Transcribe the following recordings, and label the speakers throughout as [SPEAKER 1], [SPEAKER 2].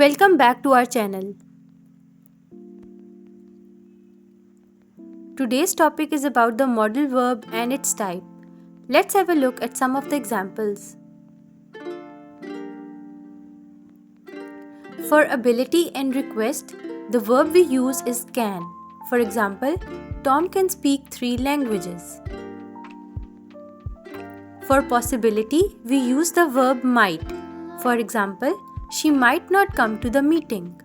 [SPEAKER 1] Welcome back to our channel. Today's topic is about the modal verb and its type. Let's have a look at some of the examples. For ability and request, the verb we use is can. For example, Tom can speak 3 languages. For possibility, we use the verb might. For example, she might not come to the meeting.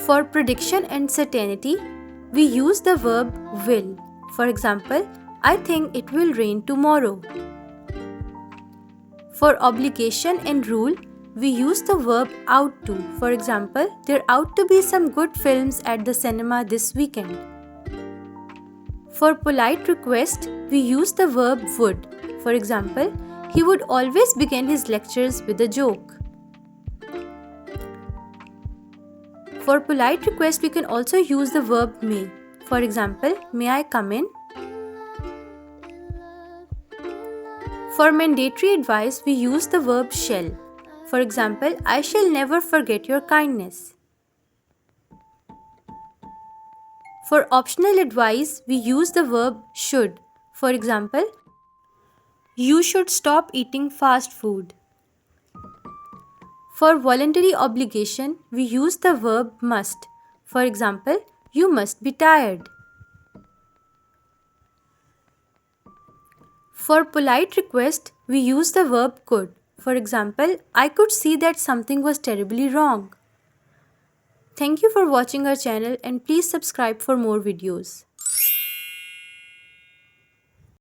[SPEAKER 1] For prediction and certainty, we use the verb will. For example, I think it will rain tomorrow. For obligation and rule, we use the verb out to. For example, there ought to be some good films at the cinema this weekend. For polite request, we use the verb would. For example, he would always begin his lectures with a joke. For polite request, we can also use the verb may. For example, may I come in? For mandatory advice, we use the verb shall. For example, I shall never forget your kindness. For optional advice, we use the verb should. For example, you should stop eating fast food. For voluntary obligation, we use the verb must. For example, you must be tired. For polite request, we use the verb could. For example, I could see that something was terribly wrong. Thank you for watching our channel and please subscribe for more videos.